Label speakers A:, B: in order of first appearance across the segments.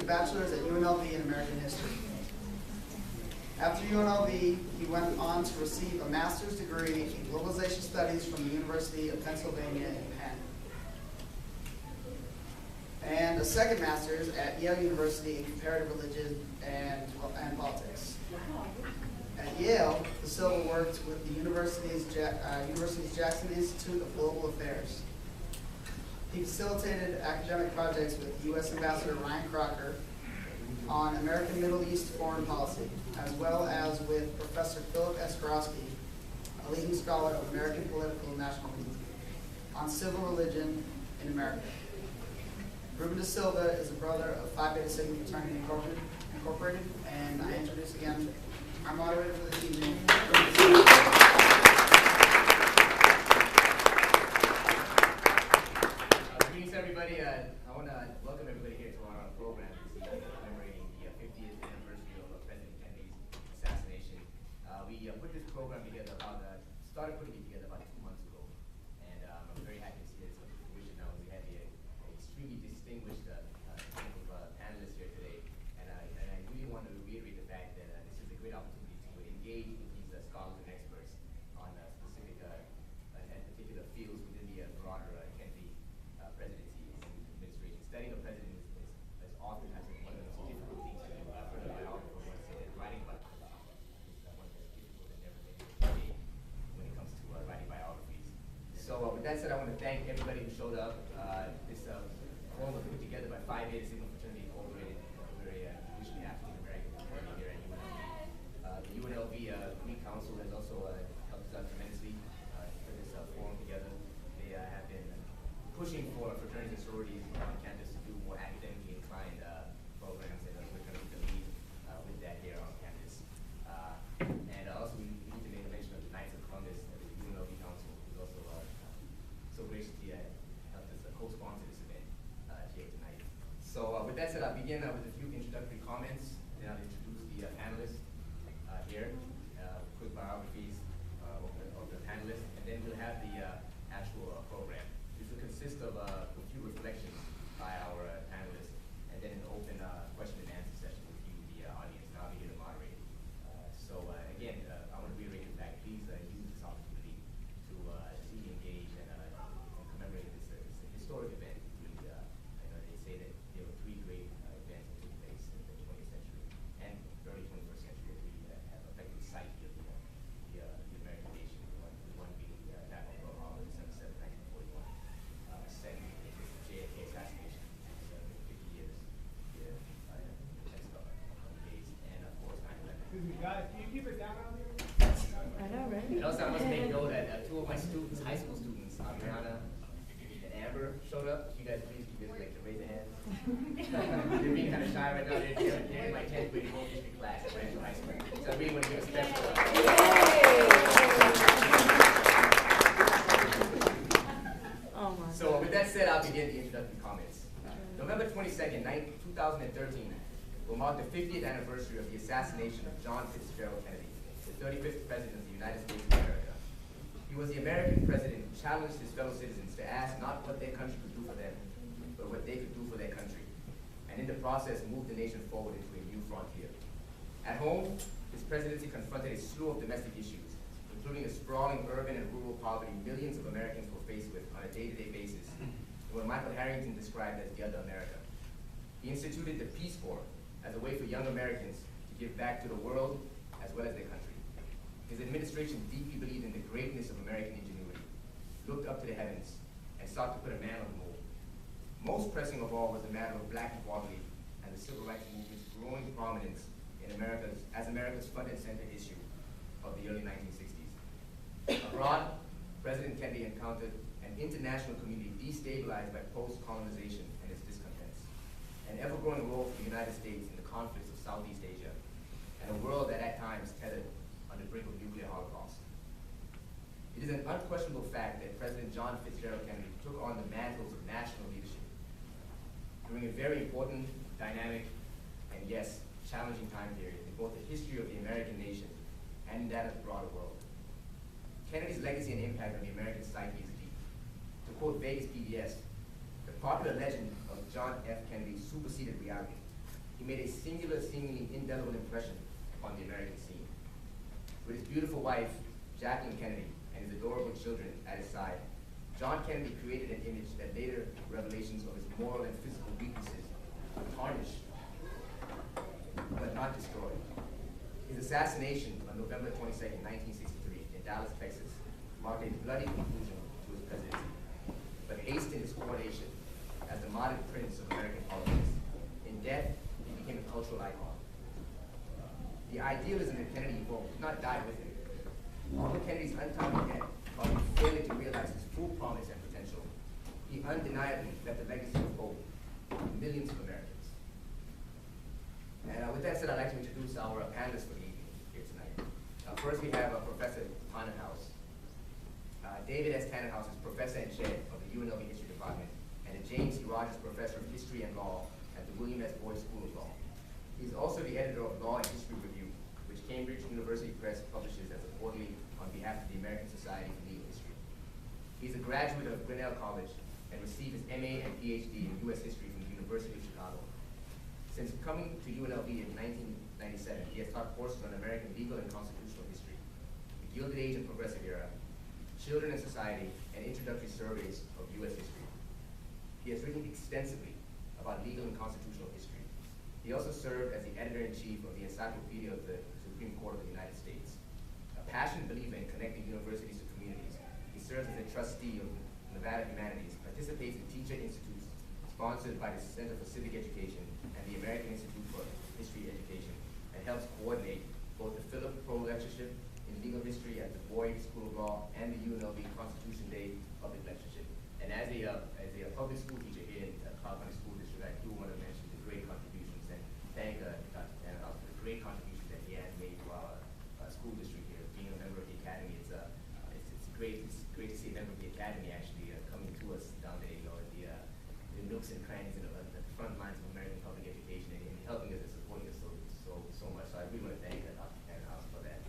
A: bachelor's at UNLV in American history. After UNLV, he went on to receive a master's degree in globalization studies from the University of Pennsylvania in Penn, and a second master's at Yale University in comparative religion and politics. At Yale, De Silva worked with the university's Jackson Institute of Global Affairs. He facilitated academic projects with U.S. Ambassador Ryan Crocker on American Middle East foreign policy, as well as with Professor Philip S. Gorosky, a leading scholar of American political nationalism, on civil religion in America. Ruben De Silva is a brother of Phi Beta Sigma Fraternity Incorporated, and I introduce again our moderator for this evening, Ruben De Silva.
B: Greetings, everybody. I want to welcome everybody here to our program this evening, commemorating the 50th anniversary of President Kennedy's assassination. We put this program together started putting it together about 2 months ago, and I'm very happy to see that it's come to fruition now. We have an extremely distinguished group of panelists here today, and I really want to reiterate the fact that this is a great opportunity to engage with these scholars and experts on specific and particular fields within the broader Kennedy presidency and administration. Studying a president is often has been one of the most difficult things to do. I've heard a biographer once say that writing about is one of the most difficult and never been when it comes to writing biographies. So with that said, I want to thank everybody who showed up. This forum was put together by Phi Beta Sigma Fraternity Incorporated. We're a traditionally African-American fraternity here at UNLV. The UNLV Greek Council has also helped us out tremendously to put this forum together. They have been pushing for fraternities and sororities on campus to do more academically inclined programs, and we're going to be the lead with that here on campus. And also, we need to make a mention of the Knights of Columbus, the UNLV Council, who's also so graciously helped us co-sponsor this event here tonight. So with that said, I'll begin with a few introductory comments, then I'll introduce the panelists here, quick biographies of the panelists, and then we'll have the actual program. This will consist of a few reflections by our panelists, and then an open question and answer session with you, the audience, and I'll be here to moderate. Again, I want to reiterate the fact, please use this opportunity to really engage and commemorate this historic event. Really, they say that there were 3 great events that took place in the 20th century and early 21st century that really have affected the psyche of the American nation. One being the attack on Pearl Harbor, December 7, 1941. Second is the JFK assassination, which has been 50 years here in the next couple of days, and of course 9/11.
C: Excuse me, guys, can you keep it down out here?
D: I know, right?
B: And also, I must make note that 2 of my students, high school students, Ariana and Amber, showed up. You guys please give like to raise a hand. They're being kind of shy right now. They're in my 10th grade world history class at Rancho High School. So I really want to give a special. So with that said, I'll begin the introductory comments. November 22nd, 2013 will mark the 50th anniversary of the assassination of John Fitzgerald Kennedy, the 35th President of the United States of America. He was the American president who challenged his fellow citizens to ask not what their country could do for them, but what they could do for their country, and in the process moved the nation forward into a new frontier. At home, his presidency confronted a slew of domestic issues, including the sprawling urban and rural poverty millions of Americans were faced with on a day-to-day basis, and what Michael Harrington described as the other America. He instituted the Peace Corps as a way for young Americans to give back to the world as well as their country. His administration deeply believed in the greatness of American ingenuity, looked up to the heavens, and sought to put a man on the moon. Most pressing of all was the matter of black equality and the civil rights movement's growing prominence in America's front and center issue of the early 1960s. Abroad, President Kennedy encountered an international community destabilized by post-colonization and its discontents, an ever-growing role for the United States in the conflicts of Southeast Asia, and a world that at times tethered on the brink of nuclear holocaust. It is an unquestionable fact that President John Fitzgerald Kennedy took on the mantles of national leadership during a very important, dynamic, and yes, challenging time period in both the history of the American nation and that of the broader world. Kennedy's legacy and impact on the American psyche is deep. To quote Vegas PBS, the popular legend of John F. Kennedy superseded reality. he made a singular, seemingly indelible impression upon the American scene. With his beautiful wife, Jacqueline Kennedy, and his adorable children at his side, John Kennedy created an image that later revelations of his moral and physical weaknesses would tarnish, but not destroy. His assassination on November 22nd, 1963, in Dallas, Texas, marked a bloody conclusion to his presidency, but hastened his coronation as the modern prince of American politics. In death, he became a cultural icon. The idealism that Kennedy evoked did not die with him. Although Kennedy's untimely death caused him failure to realize his full promise and potential, he undeniably left a legacy of hope to millions of Americans. And with that said, I'd like to introduce our panelists for the evening here tonight. First, we have Professor Tannenhaus. David S. Tannenhaus is Professor and Chair of the UNLV History Department and a James E. Rogers Professor of History and Law at the William S. Boyd School of Law. He's also the editor of Law and History Review, which Cambridge University Press publishes as a quarterly on behalf of the American Society for Legal History. He's a graduate of Grinnell College and received his MA and PhD in U.S. History from the University of Chicago. Since coming to UNLV in 1997, he has taught courses on American legal and constitutional history, the Gilded Age and Progressive Era, Children and Society, and introductory surveys of U.S. history. He has written extensively about legal and constitutional history. He also served as the editor-in-chief of the Encyclopedia of the Supreme Court of the United States. A passionate believer in connecting universities to communities, he serves as a trustee of Nevada Humanities, participates in teacher institutes sponsored by the Center for Civic Education and the American Institute for History Education, and helps coordinate both the Philip Pro Lectureship in Legal History at the Boyd School of Law and the UNLV Constitution Day Public Lectureship. And as a public school teacher here in Clark County School District, I do want to mention the great contributions and thank Dr. Tannenhaus for the great contributions that he has made to our school district here. Being a member of the academy, it's great to see a member of the academy actually coming to us down there, you know, at the nooks and crannies and at the front lines of American public education and helping us and supporting us so much. So I really want to thank Dr. Tannenhaus for that.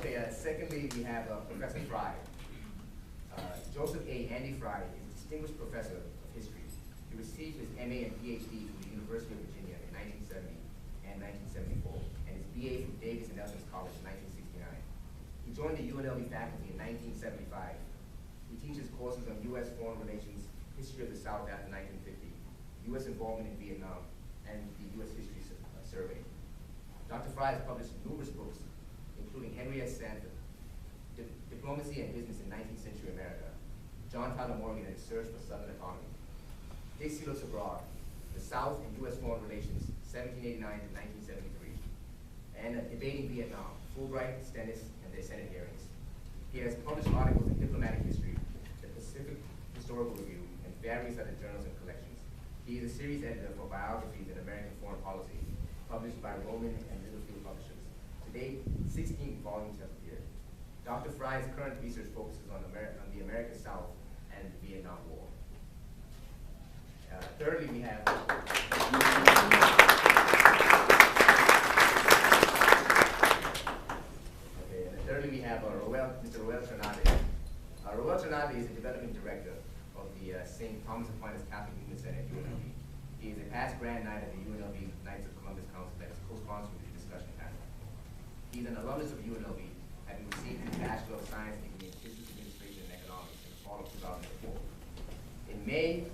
B: Okay, secondly, we have Professor Fry. Joseph A. Andy Fry is a distinguished professor of history. He received his MA and PhD from the University of Virginia in 1970 and 1974, and his BA from Davis and Nelson's College in 1969. He joined the UNLV faculty in 1975. He teaches courses on U.S. foreign relations, history of the South after 1950, U.S. involvement in Vietnam, and the U.S. History Survey. Dr. Fry has published numerous books, including Henry S. Sanford, Diplomacy and Business in 19th Century America, John Tyler Morgan and His Search for Southern Autonomy, Dixie Looks Abroad, The South and U.S. Foreign Relations, 1789 to 1973, and Debating Vietnam, Fulbright, Stennis, and their Senate hearings. He has published articles in Diplomatic History, the Pacific Historical Review, and various other journals and collections. He is a series editor for Biographies in American Foreign Policy, published by Rowman and Littlefield Publishers. To date, 16 volumes have appeared. Dr. Fry's current research focuses on the American South and the Vietnam War. Thirdly, we have Mr. Roel Trinade. Roel Trinade is the development director of the St. Thomas Aquinas Catholic Movement Center at UNLV. He is a past Grand Knight of the UNLV Knights of Columbus Council that is co-sponsoring the discussion panel. He's an alumnus of UNLV, having received his Bachelor of Science degree in Business Administration and Economics in the fall of 2004. In May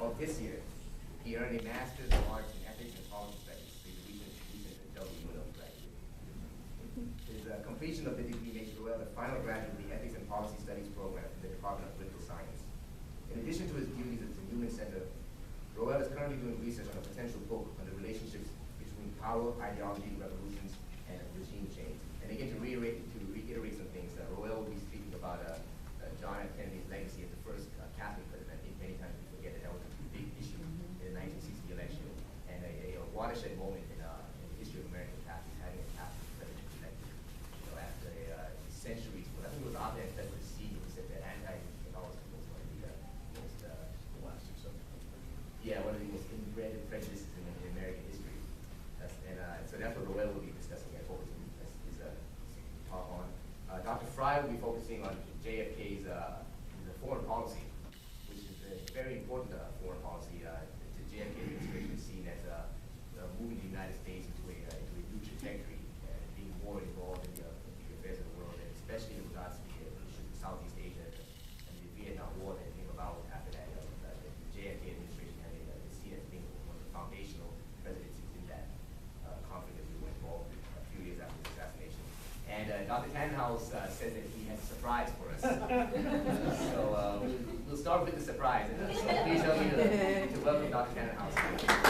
B: of this year, he earned a Master's of Arts in Ethics and Policy Studies through the recent UNLV graduate. His completion of the degree makes Roel the final graduate of the Ethics and Policy Studies program in the Department of Political Science. In addition to his duties at the Newman Center, Roel is currently doing research on a potential book on the relationships between power, ideology, revolutions, and regime change. And again, to reiterate some things, Roel will be speaking about John F. Kennedy's legacy as the first Catholic president. I think many times we forget that was a big issue in the 1960 election, and a watershed moment in the history of American Catholics, having a Catholic president elected. You know, after centuries, but I think it was after that the siege, who said that anti-Catholicism was one of the most one of the most inbred prejudices in American history. So that's what Roel will be discussing at his talk very important foreign policy. The JFK administration is seen as moving the United States into a new trajectory and being more involved in the affairs of the world, and especially in regards to the issues of Southeast Asia and the Vietnam War that came about after that. The JFK administration is seen as being one of the foundational presidencies in that conflict that we were involved in a few years after the assassination. And Dr. Tannenhouse says that he has a surprise for us. So we'll start with the surprise. So please help me to welcome Dr. Tannenhouse.